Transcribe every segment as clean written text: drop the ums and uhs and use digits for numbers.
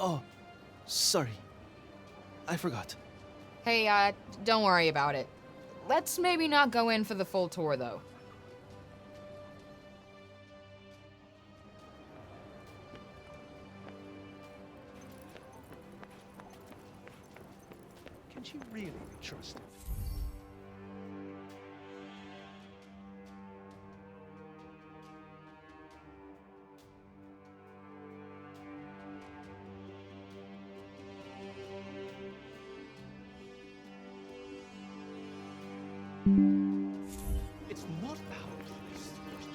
Oh, sorry. I forgot. Hey, don't worry about it. Let's maybe not go in for the full tour, though. Can she really be trusted? It's not our place to question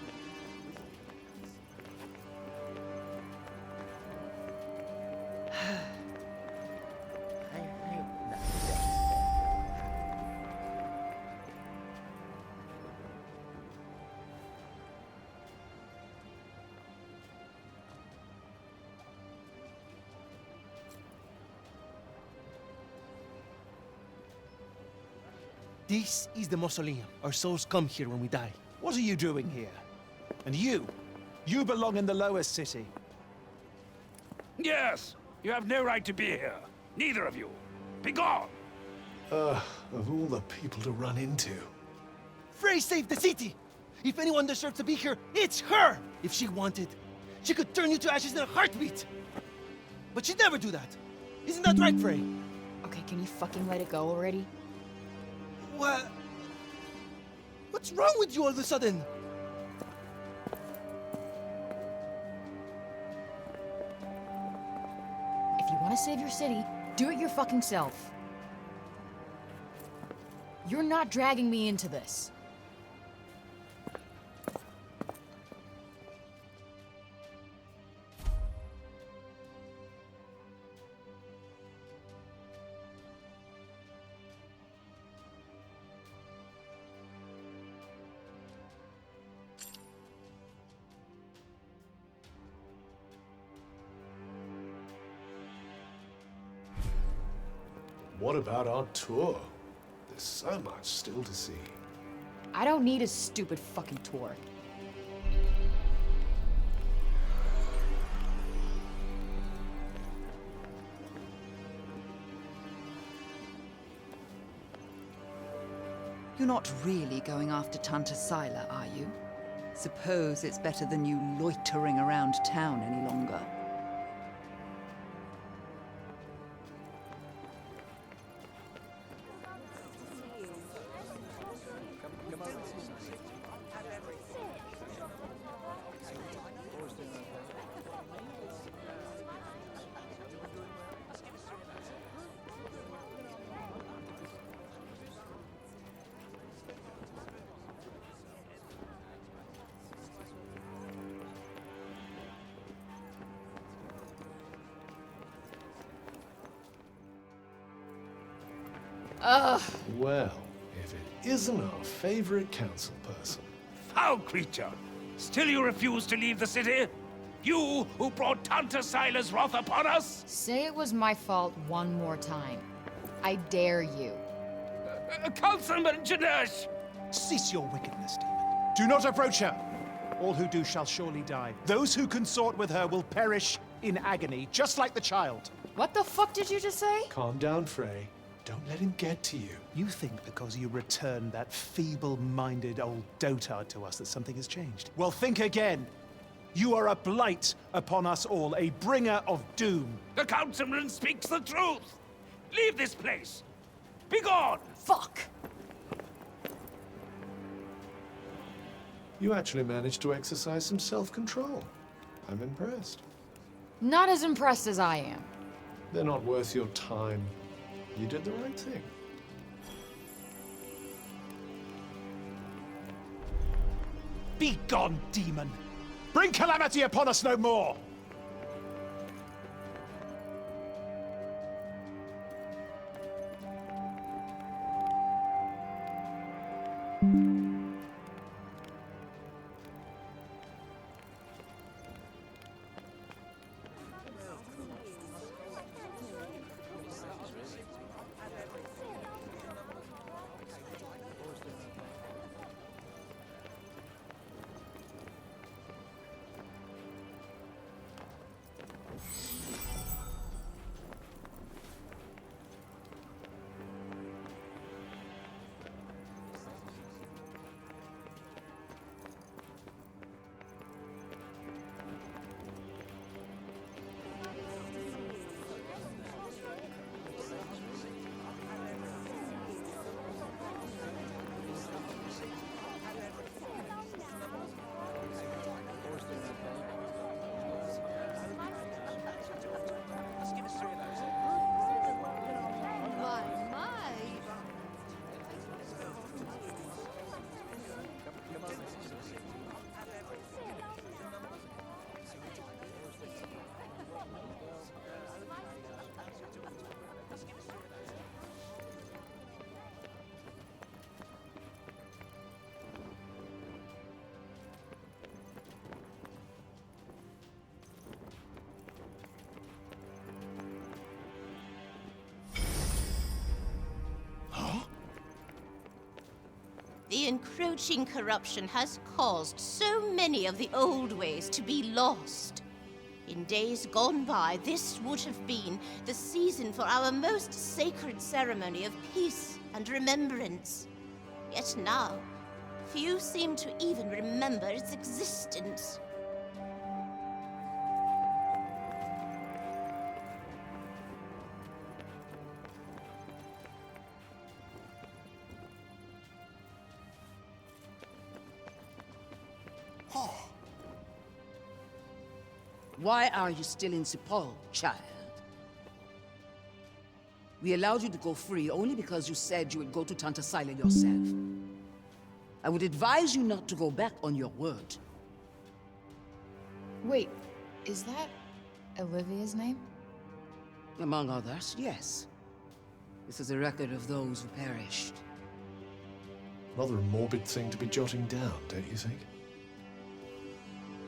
This is the mausoleum. Our souls come here when we die. What are you doing here? And you? You belong in the lowest city. Yes! You have no right to be here. Neither of you. Be gone! Of all the people to run into. Frey saved the city! If anyone deserves to be here, it's her! If she wanted, she could turn you to ashes in a heartbeat! But she'd never do that. Isn't that right, Frey? Okay, can you fucking let it go already? What? What's wrong with you all of a sudden? If you want to save your city, do it your fucking self. You're not dragging me into this. What about our tour? There's so much still to see. I don't need a stupid fucking tour. You're not really going after Tanta Sila, are you? Suppose it's better than you loitering around town any longer. Ugh. Well, if it isn't our favorite council person. Foul creature! Still you refuse to leave the city? You who brought Tanta Sila's wrath upon us? Say it was my fault one more time. I dare you. Councilman Janesh! Cease your wickedness, demon. Do not approach her. All who do shall surely die. Those who consort with her will perish in agony, just like the child. What the fuck did you just say? Calm down, Frey. Don't let him get to you. You think because you returned that feeble-minded old dotard to us that something has changed? Well, think again. You are a blight upon us all, a bringer of doom. The councilman speaks the truth! Leave this place! Be gone! Fuck! You actually managed to exercise some self-control. I'm impressed. Not as impressed as I am. They're not worth your time. You did the right thing. Be gone, demon! Bring calamity upon us no more! encroaching corruption has caused so many of the old ways to be lost. In days gone by, this would have been the season for our most sacred ceremony of peace and remembrance. Yet now, few seem to even remember its existence. Why are you still in Sepul, child? We allowed you to go free only because you said you would go to Tanta Sila yourself. I would advise you not to go back on your word. Wait, is that Olivia's name? Among others, yes. This is a record of those who perished. Rather a morbid thing to be jotting down, don't you think?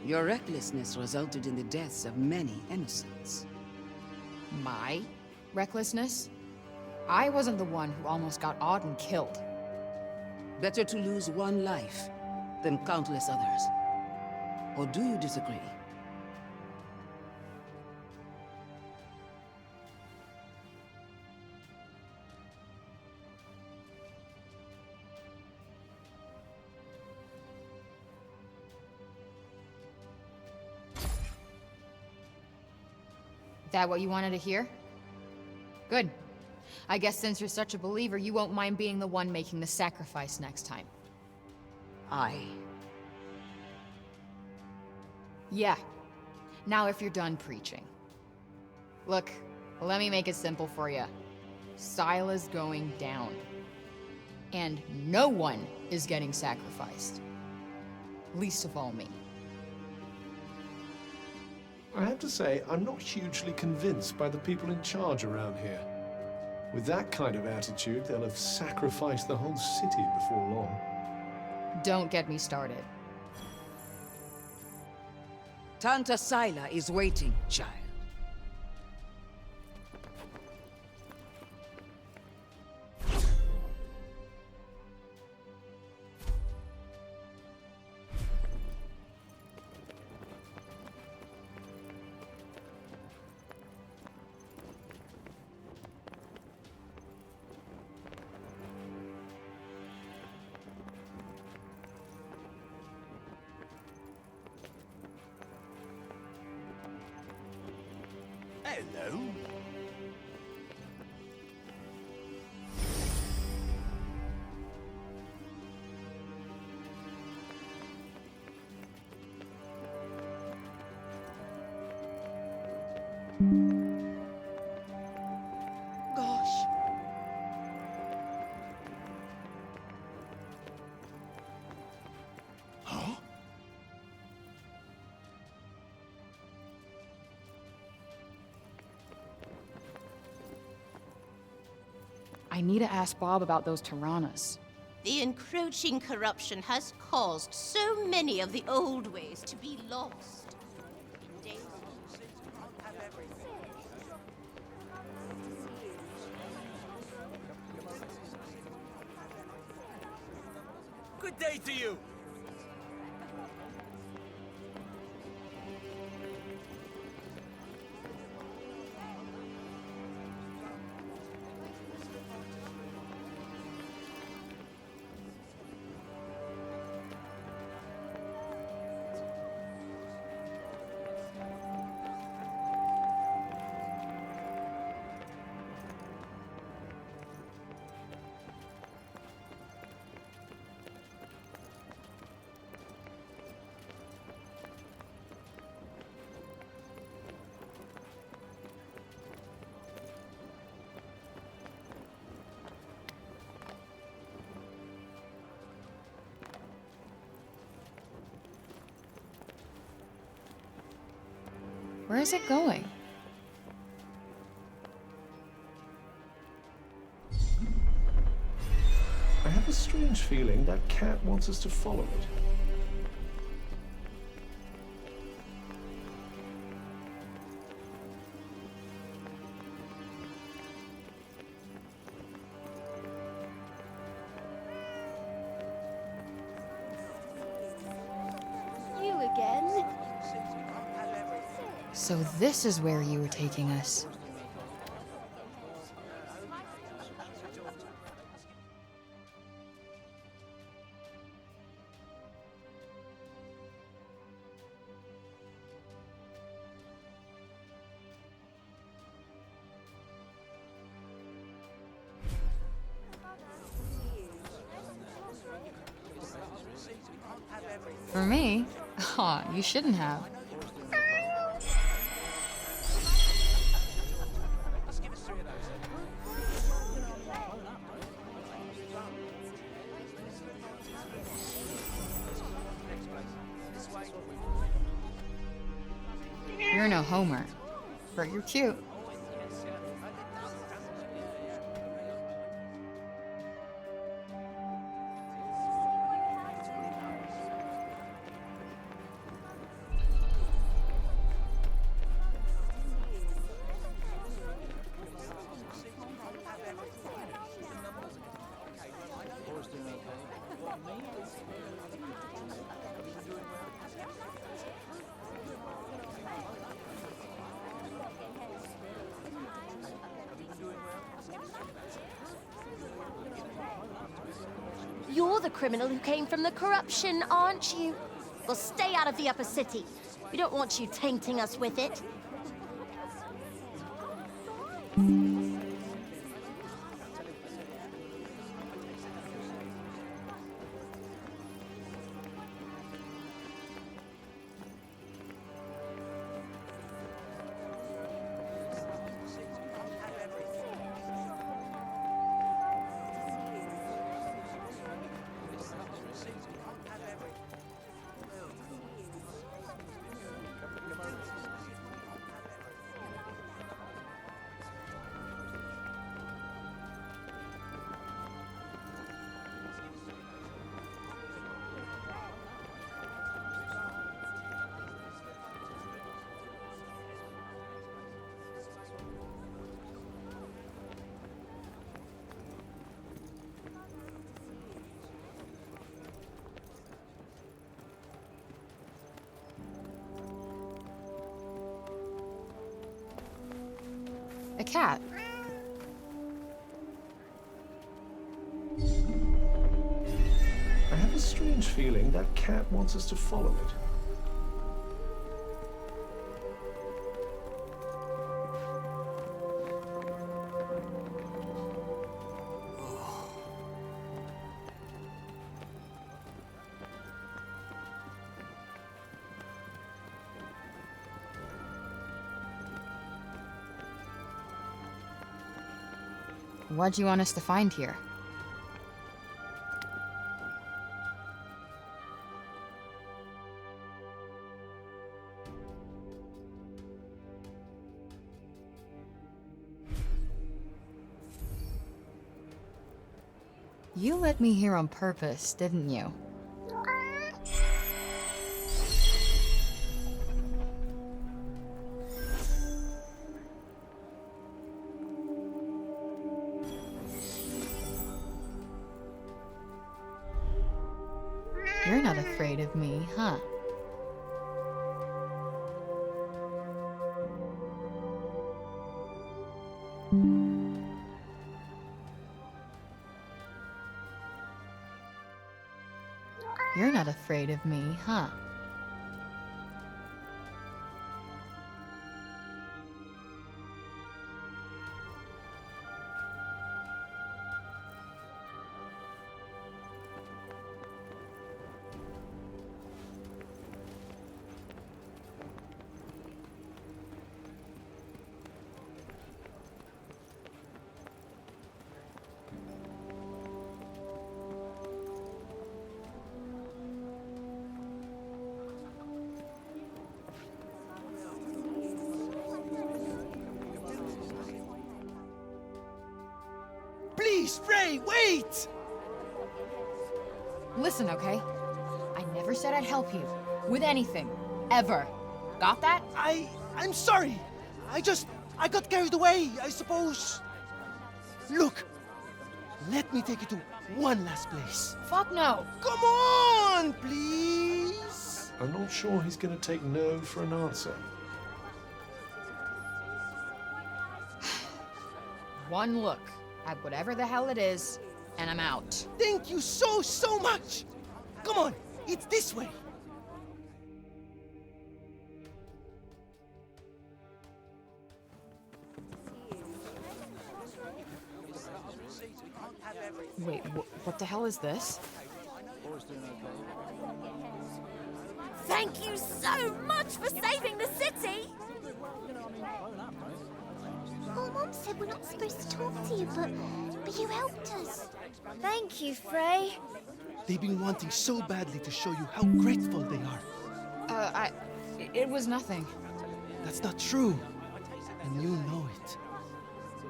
Your recklessness resulted in the deaths of many innocents. My recklessness? I wasn't the one who almost got Auden killed. Better to lose one life than countless others. Or do you disagree? That what you wanted to hear? Good. I guess since you're such a believer, you won't mind being the one making the sacrifice next time. Aye. Yeah. Now if you're done preaching. Look, let me make it simple for you. Sila's going down. And no one is getting sacrificed. Least of all me. I have to say, I'm not hugely convinced by the people in charge around here. With that kind of attitude, they'll have sacrificed the whole city before long. Don't get me started. Tanta Sila is waiting, child. Hello. Gosh. I need to ask Bob about those Tyrannas. The encroaching corruption has caused so many of the old ways to be lost. In days Good day to you. Where is it going? I have a strange feeling that cat wants us to follow it. So this is where you were taking us. For me? Aw, you shouldn't have. You're no Homer, but you're cute. You're the criminal who came from the corruption, aren't you? Well, stay out of the upper city. We don't want you tainting us with it. A cat. I have a strange feeling that cat wants us to follow it. What'd you want us to find here? You let me here on purpose, didn't you? You're not afraid of me, huh? You're not afraid of me, huh? Please, Frey, wait! Listen, okay? I never said I'd help you. With anything. Ever. Got that? I'm sorry. I got carried away, I suppose. Look, let me take you to one last place. Fuck no. Come on, please. I'm not sure he's going to take no for an answer. one look at whatever the hell it is, and I'm out. Thank you so, so much! Come on, it's this way! Wait, what the hell is this? Thank you so much for saving the city! Oh, Mom said we're not supposed to talk to you, but you helped us. Thank you, Frey. They've been wanting so badly to show you how grateful they are. It was nothing. That's not true. And you know it.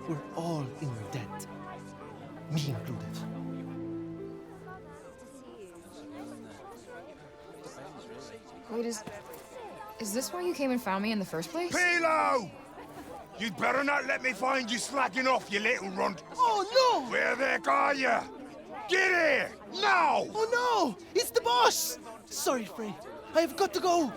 We're all in debt. Me included. Wait, is this why you came and found me in the first place? Pilo! You'd better not let me find you slacking off, you little runt. Oh, no! Where the heck are you? Get here! Now! Oh, no! It's the boss! Sorry, Frey. I have got to go.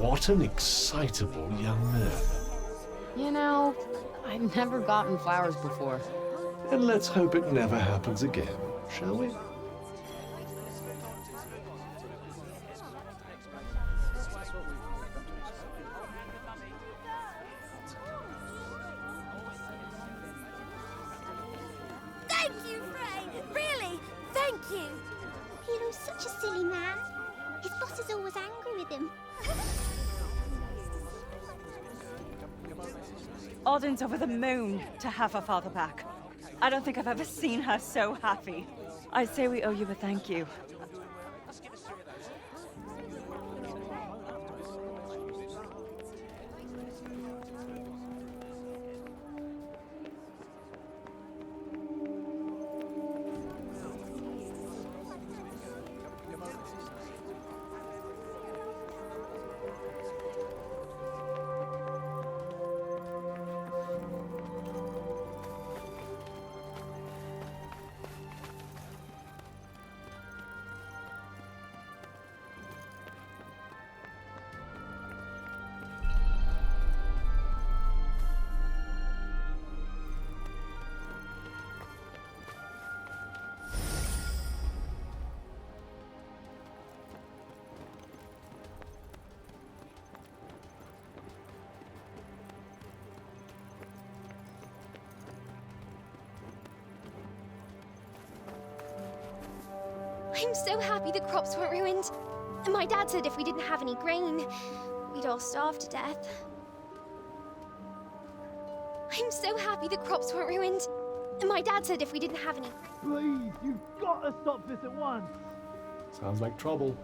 What an excitable young man. You know, I've never gotten flowers before. And let's hope it never happens again, shall we? Thank you, Frey! Really, thank you! Pilo's such a silly man. His boss is always angry with him. Odin's over the moon to have her father back. I don't think I've ever seen her so happy. I'd say we owe you a thank you. I'm so happy the crops weren't ruined. My dad said if we didn't have any grain, we'd all starve to death. I'm so happy the crops weren't ruined. My dad said if we didn't have any... Please, you've got to stop this at once. Sounds like trouble.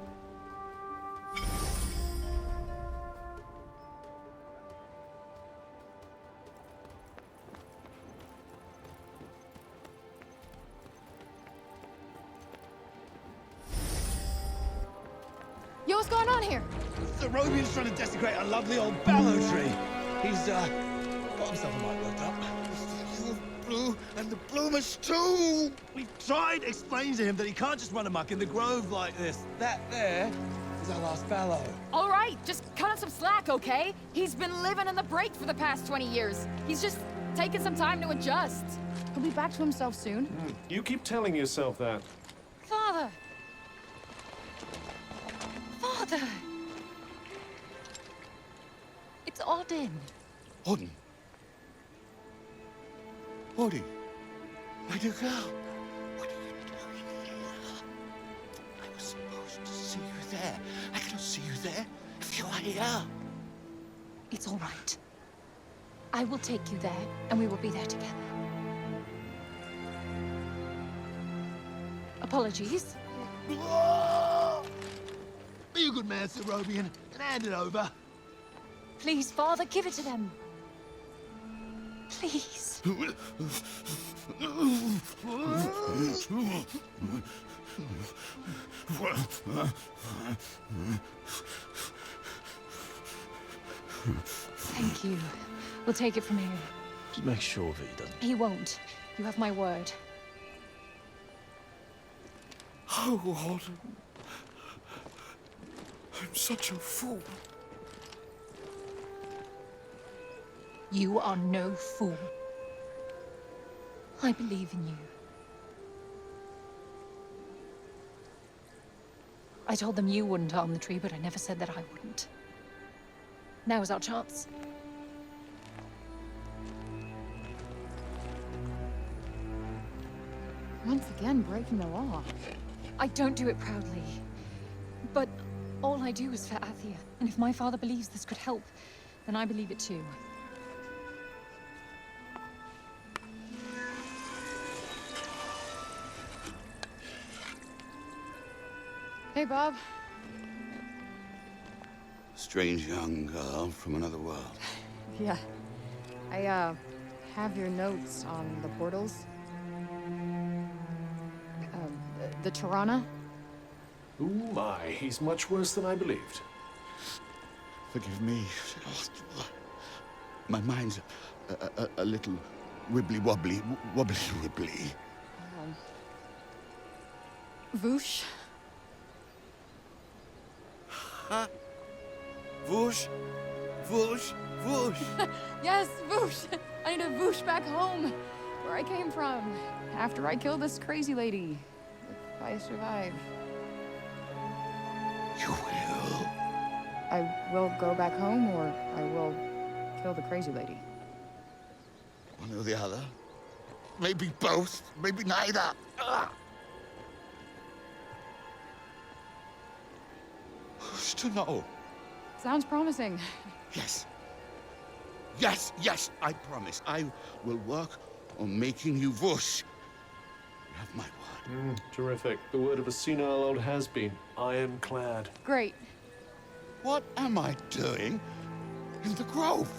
Yo, what's going on here? The Robian's trying to desecrate a lovely old ballow tree. He's, got himself a mite worked up. Blue, and the bloomers too! We've tried explaining to him that he can't just run amok in the grove like this. That there is our last ballow. All right, just cut him some slack, okay? He's been living in the break for the past 20 years. He's just taking some time to adjust. He'll be back to himself soon. You keep telling yourself that. Father! Father! It's Odin. Odin? Odin? My dear girl, what are you doing here? I was supposed to see you there. I cannot see you there if you are here. It's all right. I will take you there, and we will be there together. Apologies. Be a good man, Sir Robian, and hand it over. Please, Father, give it to them. Please. Thank you. We'll take it from here. Just make sure that he doesn't. He won't. You have my word. Oh, Warden. I'm such a fool. You are no fool. I believe in you. I told them you wouldn't harm the tree, but I never said that I wouldn't. Now is our chance. Once again, breaking the law. I don't do it proudly. But all I do is for Athia. And if my father believes this could help, then I believe it too. Hey, Bob. Strange young girl from another world. Yeah. I, have your notes on the portals. The Tirana? Oh my, he's much worse than I believed. Forgive me. My mind's a little wibbly-wobbly. Wobbly-wibbly. Voosh? Huh? Whoosh, whoosh, whoosh. Yes, Voosh! I need to Voosh back home, where I came from, after I killed this crazy lady. If I survive. You will? I will go back home, or I will kill the crazy lady. One or the other. Maybe both, maybe neither. Ugh. Who's to know? Sounds promising. Yes. Yes, yes, I promise. I will work on making you whoosh. You have my word. Terrific. The word of a senile old has-been. Ironclad. Great. What am I doing in the grove?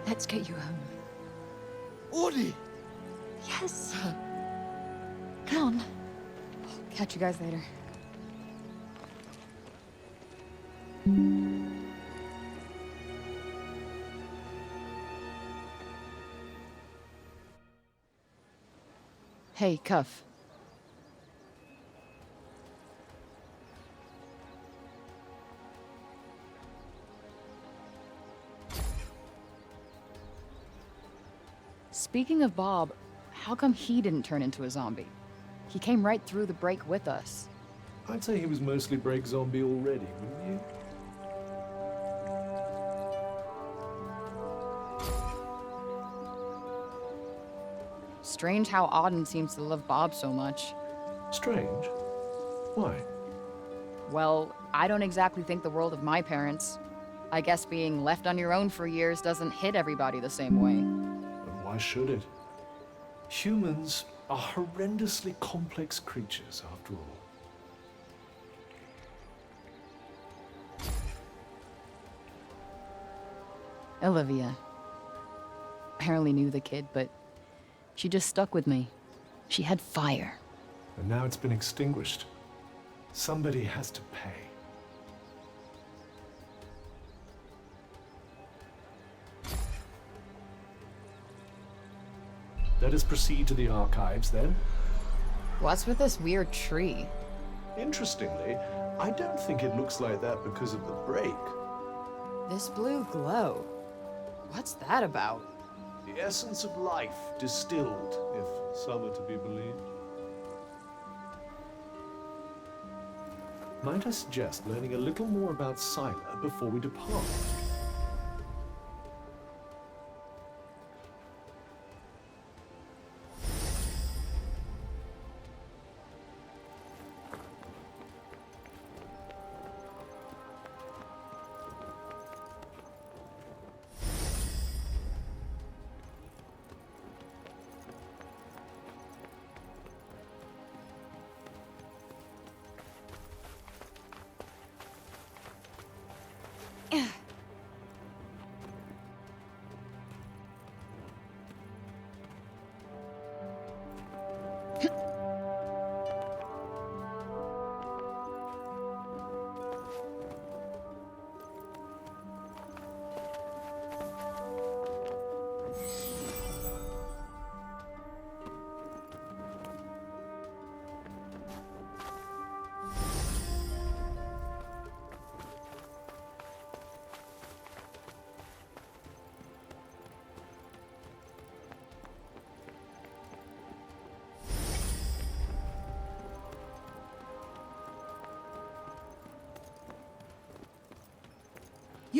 Let's get you home. Audie! Yes. Come on. Catch you guys later. Hey, Cuff. Speaking of Bob, how come he didn't turn into a zombie? He came right through the break with us. I'd say he was mostly break zombie already, wouldn't you? Strange how Auden seems to love Bob so much. Strange? Why? Well, I don't exactly think the world of my parents. I guess being left on your own for years doesn't hit everybody the same way. And why should it? Humans are horrendously complex creatures, after all. Olivia. Barely knew the kid, but she just stuck with me. She had fire. And now it's been extinguished. Somebody has to pay. Let us proceed to the archives, then. What's with this weird tree? Interestingly, I don't think it looks like that because of the break. This blue glow. What's that about? The essence of life distilled, if some are to be believed. Might I suggest learning a little more about Sila before we depart?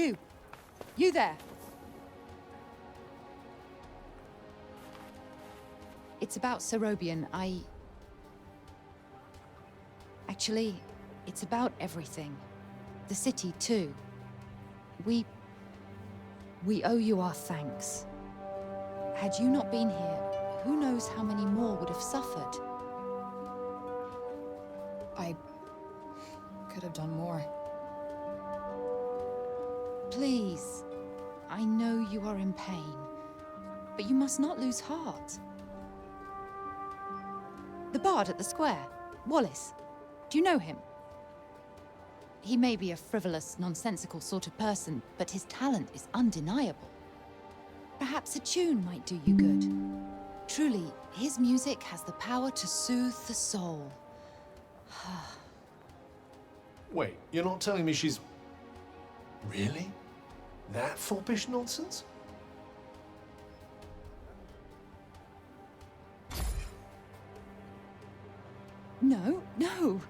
You! You there! It's about Serobian. Actually, it's about everything. The city, too. We owe you our thanks. Had you not been here, who knows how many more would have suffered? I could have done more. Please. I know you are in pain, but you must not lose heart. The bard at the square, Wallace. Do you know him? He may be a frivolous, nonsensical sort of person, but his talent is undeniable. Perhaps a tune might do you good. Truly, his music has the power to soothe the soul. Wait, you're not telling me she's... Really? That foppish nonsense? No, no.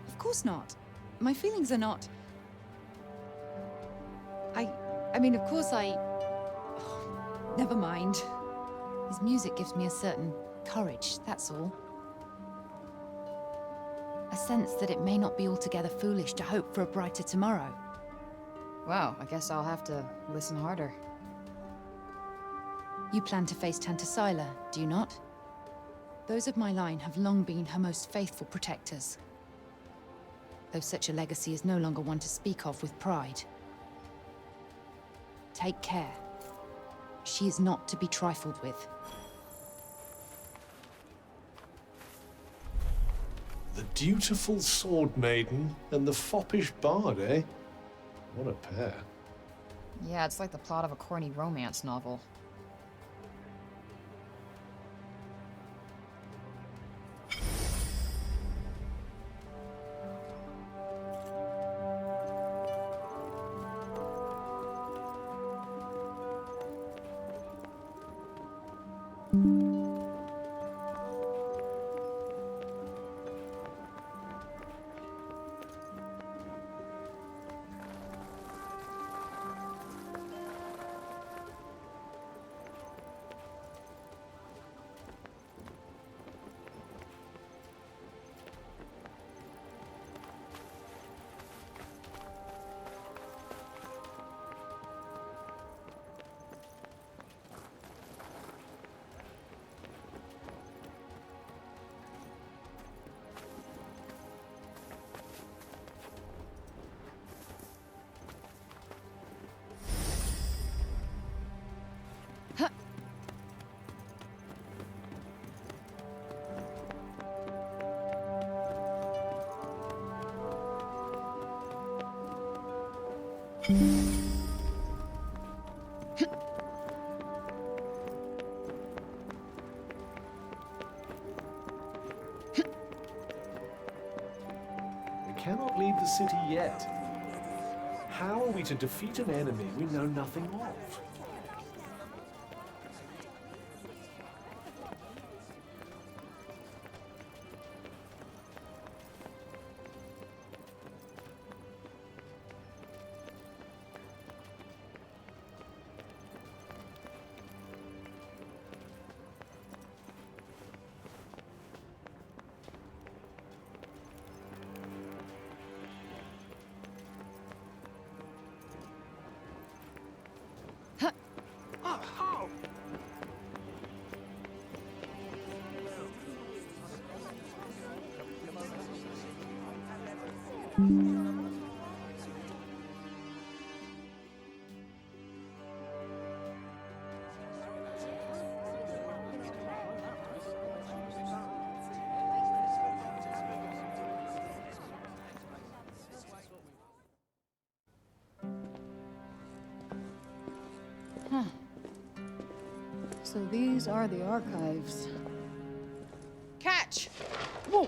Of course not. My feelings are not... I mean, of course never mind. His music gives me a certain courage, that's all. A sense that it may not be altogether foolish to hope for a brighter tomorrow. Well, I guess I'll have to listen harder. You plan to face Tantasila, do you not? Those of my line have long been her most faithful protectors. Though such a legacy is no longer one to speak of with pride. Take care. She is not to be trifled with. The dutiful sword maiden and the foppish bard, eh? What a pair. Yeah, it's like the plot of a corny romance novel. We cannot leave the city yet. How are we to defeat an enemy we know nothing of? Huh. So these are the archives. Catch! Whoa!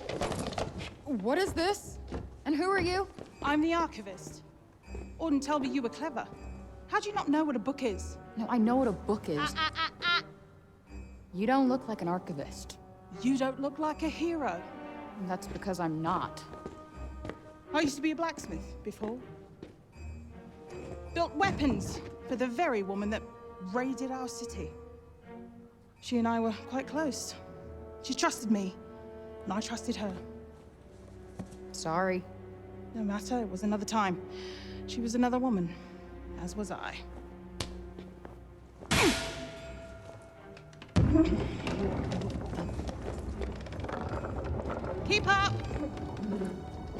What is this? And who are you? I'm the archivist. Auden told me you were clever. How do you not know what a book is? No, I know what a book is. You don't look like an archivist. You don't look like a hero. And that's because I'm not. I used to be a blacksmith before. built weapons for the very woman that raided our city. She and I were quite close. She trusted me, and I trusted her. Sorry. No matter, it was another time. She was another woman, as was I. Keep up!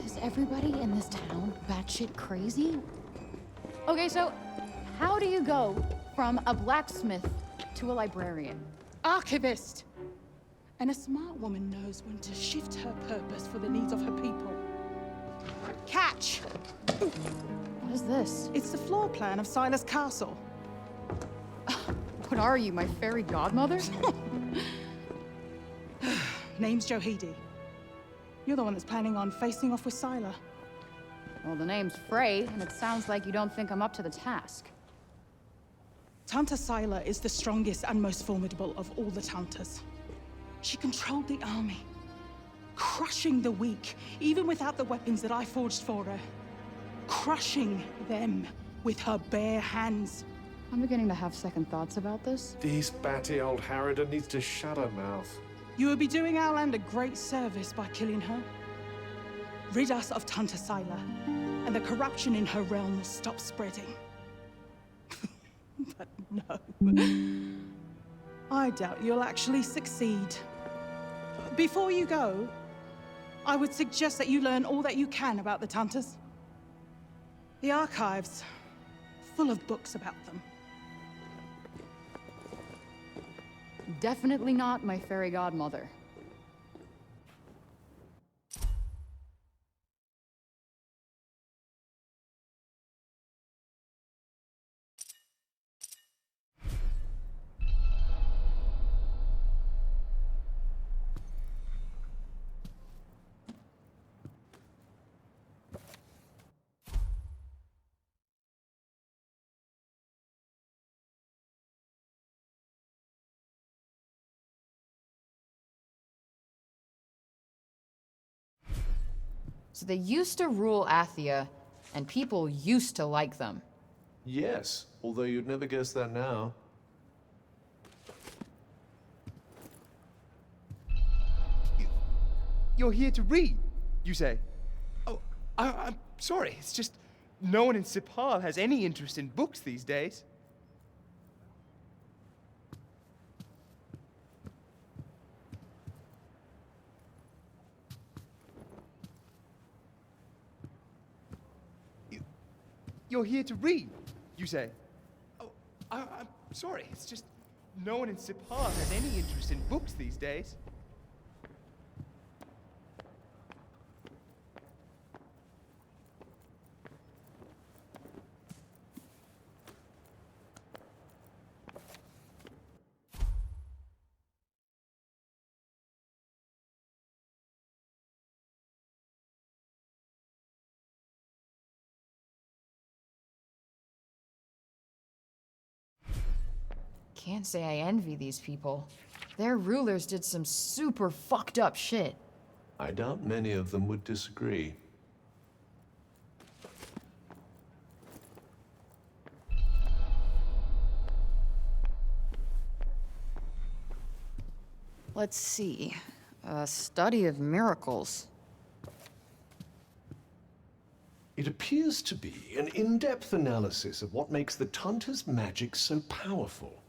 Is everybody in this town batshit crazy? Okay, so how do you go from a blacksmith to a librarian? Archivist! And a smart woman knows when to shift her purpose for the needs of her people. Catch! What is this? It's the floor plan of Silas Castle. What are you, my fairy godmother? Name's Johidi. You're the one that's planning on facing off with Sila. Well, the name's Frey, and it sounds like you don't think I'm up to the task. Tanta Sila is the strongest and most formidable of all the Tantas. She controlled the army, crushing the weak, even without the weapons that I forged for her. Crushing them with her bare hands. I'm beginning to have second thoughts about this. This batty old harridan needs to shut her mouth. You would be doing our land a great service by killing her. Rid us of Tanta Sila, and the corruption in her realm will stop spreading. But no. I doubt you'll actually succeed. Before you go, I would suggest that you learn all that you can about the Tantas. The archives, full of books about them. Definitely not my fairy godmother. So they used to rule Athia, and people used to like them. Yes, although you'd never guess that now. You're here to read, you say? Oh, I'm sorry. It's just no one in Sipal has any interest in books these days. You're here to read, you say? Oh, I'm sorry. It's just no one in Sipal has any interest in books these days. Can't say I envy these people. Their rulers did some super fucked up shit. I doubt many of them would disagree. Let's see. A study of miracles. It appears to be an in-depth analysis of what makes the Tanta's magic so powerful.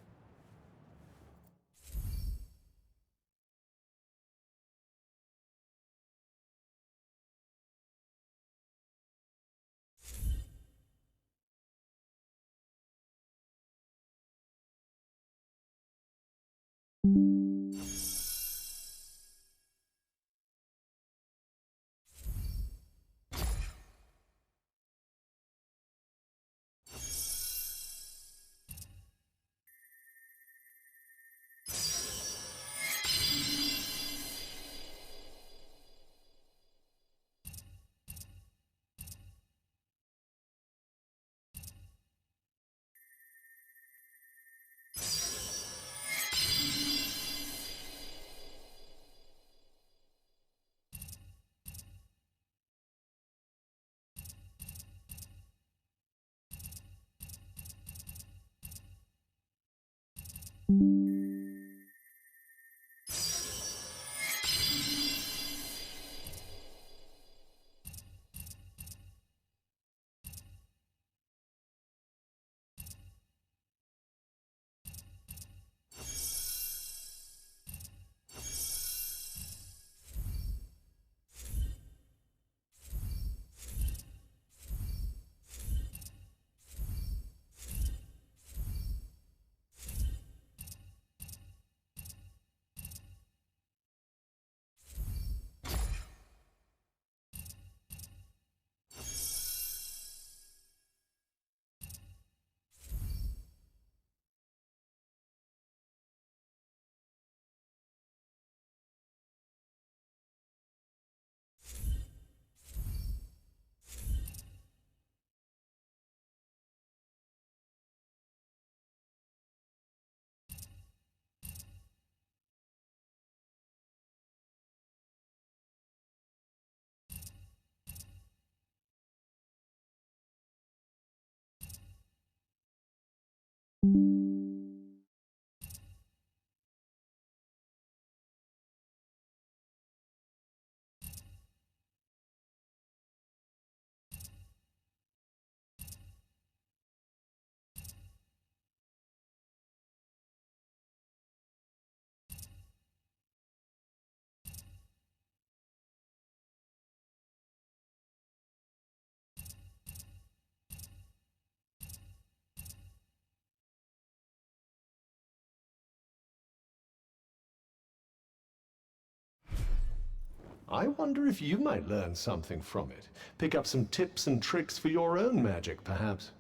I wonder if you might learn something from it. Pick up some tips and tricks for your own magic, perhaps.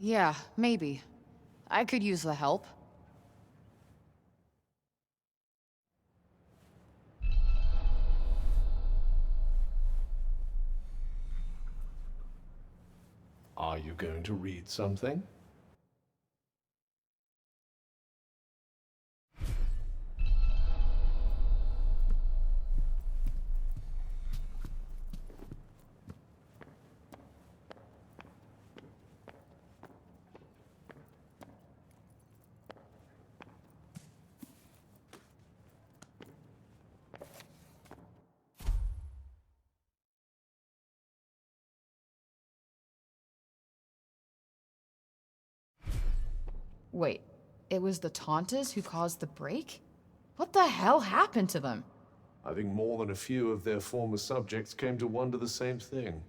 Yeah, maybe. I could use the help. Are you going to read something? Wait, it was the Tauntas who caused the break? What the hell happened to them? I think more than a few of their former subjects came to wonder the same thing.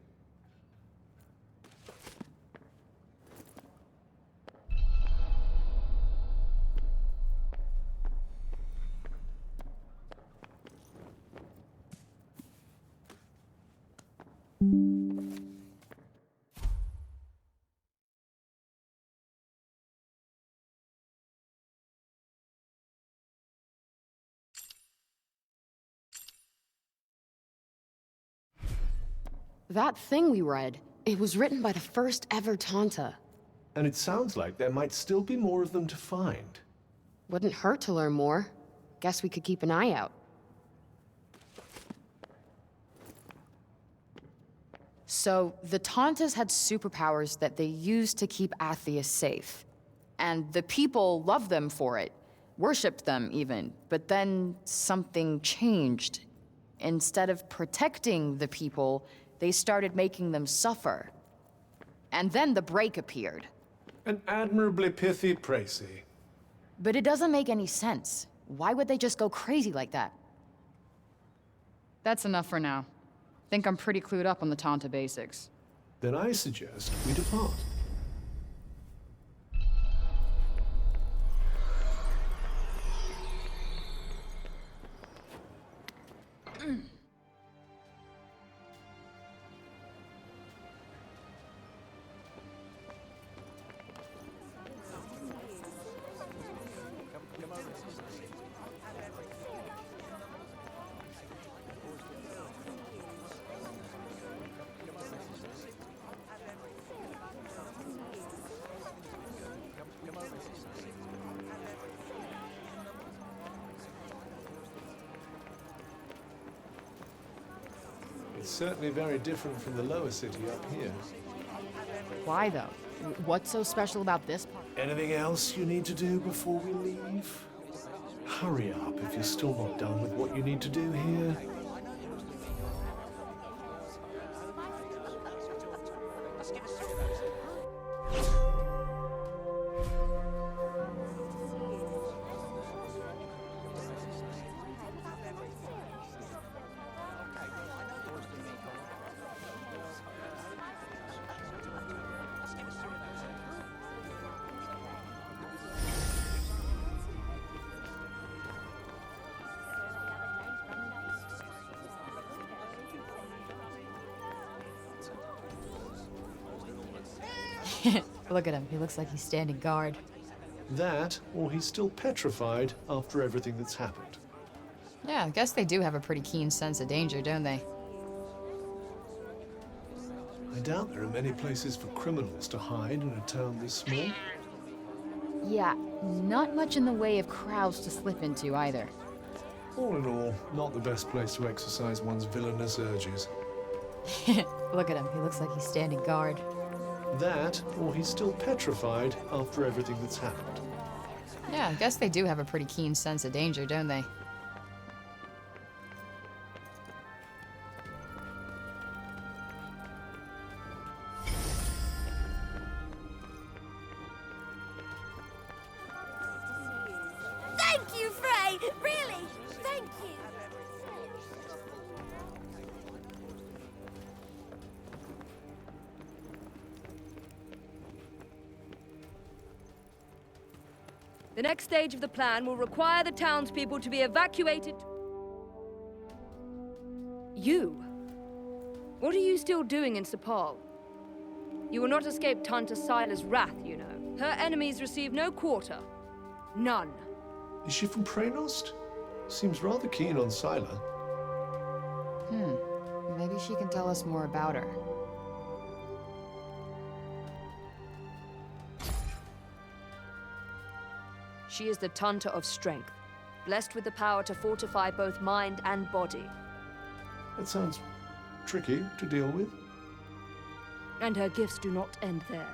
That thing we read, it was written by the first ever Tanta. And it sounds like there might still be more of them to find. Wouldn't hurt to learn more. Guess we could keep an eye out. So, the Tauntas had superpowers that they used to keep Athia safe. And the people loved them for it. Worshipped them, even. But then something changed. Instead of protecting the people, they started making them suffer. And then the break appeared. An admirably pithy précis. But it doesn't make any sense. Why would they just go crazy like that? That's enough for now. Think I'm pretty clued up on the Tanta basics. Then I suggest we depart. It's certainly very different from the lower city up here. Why, though? What's so special about this part? Anything else you need to do before we leave? Hurry up if you're still not done with what you need to do here. Look at him. He looks like he's standing guard. That, or he's still petrified after everything that's happened. Yeah, I guess they do have a pretty keen sense of danger, don't they? I doubt there are many places for criminals to hide in a town this small. Yeah, not much in the way of crowds to slip into either. All in all, not the best place to exercise one's villainous urges. Look at him. He looks like he's standing guard. That, or he's still petrified after everything that's happened. Yeah, I guess they do have a pretty keen sense of danger, don't they? Thank you, Frey! Really! Thank you! The next stage of the plan will require the townspeople to be evacuated. You? What are you still doing in Sepal? You will not escape Tanta Sila's wrath, you know. Her enemies receive no quarter. None. Is she from Praenost? Seems rather keen on Sila. Maybe she can tell us more about her. She is the Tanta of Strength, blessed with the power to fortify both mind and body. That sounds tricky to deal with. And her gifts do not end there.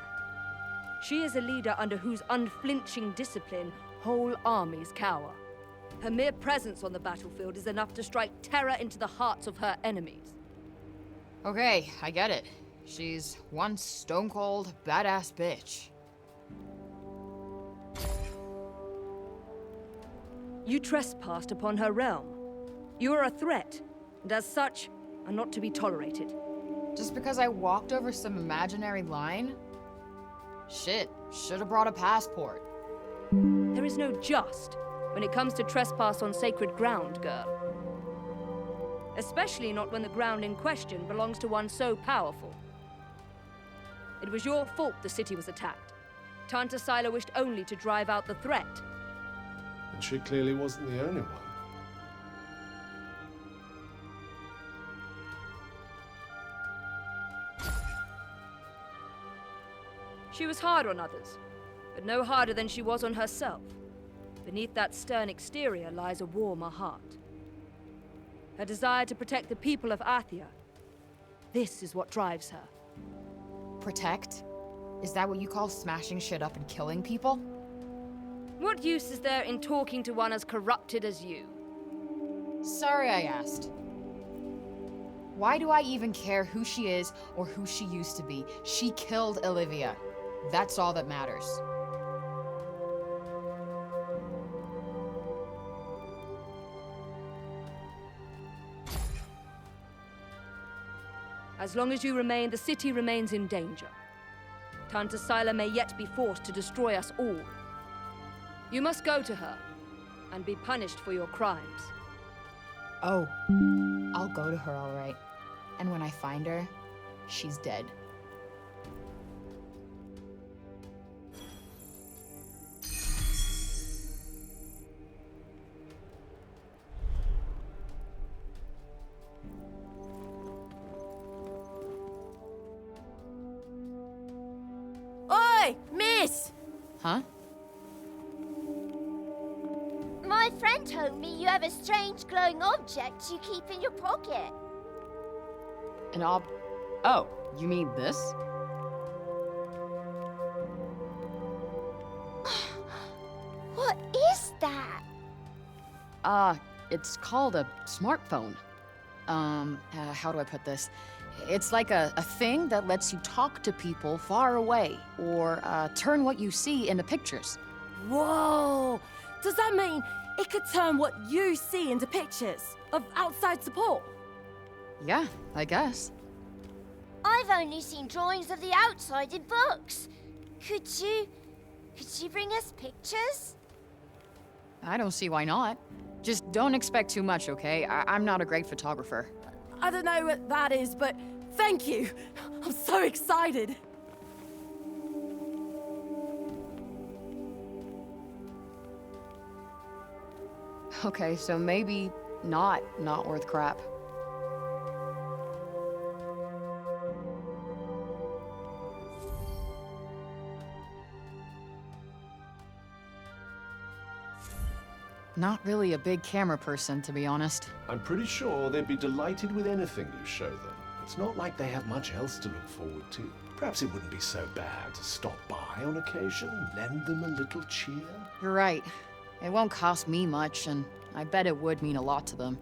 She is a leader under whose unflinching discipline whole armies cower. Her mere presence on the battlefield is enough to strike terror into the hearts of her enemies. Okay, I get it. She's one stone-cold, badass bitch. You trespassed upon her realm. You are a threat, and as such, are not to be tolerated. Just because I walked over some imaginary line? Shit, should have brought a passport. There is no just when it comes to trespass on sacred ground, girl. Especially not when the ground in question belongs to one so powerful. It was your fault the city was attacked. Tanta Sila wished only to drive out the threat. And she clearly wasn't the only one. She was hard on others, but no harder than she was on herself. Beneath that stern exterior lies a warmer heart. Her desire to protect the people of Athia. This is what drives her. Protect? Is that what you call smashing shit up and killing people? What use is there in talking to one as corrupted as you? Sorry I asked. Why do I even care who she is or who she used to be? She killed Olivia. That's all that matters. As long as you remain, the city remains in danger. Tanta Sila may yet be forced to destroy us all. You must go to her and be punished for your crimes. Oh, I'll go to her, all right. And when I find her, she's dead. Oi, miss! Huh? My friend told me you have a strange glowing object you keep in your pocket. Oh, you mean this? What is that? It's called a smartphone. How do I put this? It's like a thing that lets you talk to people far away, or turn what you see into pictures. Whoa! Does that mean it could turn what you see into pictures of outside support? Yeah, I guess. I've only seen drawings of the outside in books. Could you bring us pictures? I don't see why not. Just don't expect too much, okay? I'm not a great photographer. I don't know what that is, but thank you. I'm so excited. Okay, so maybe not worth crap. Not really a big camera person, to be honest. I'm pretty sure they'd be delighted with anything you show them. It's not like they have much else to look forward to. Perhaps it wouldn't be so bad to stop by on occasion and lend them a little cheer. You're right. It won't cost me much, and I bet it would mean a lot to them.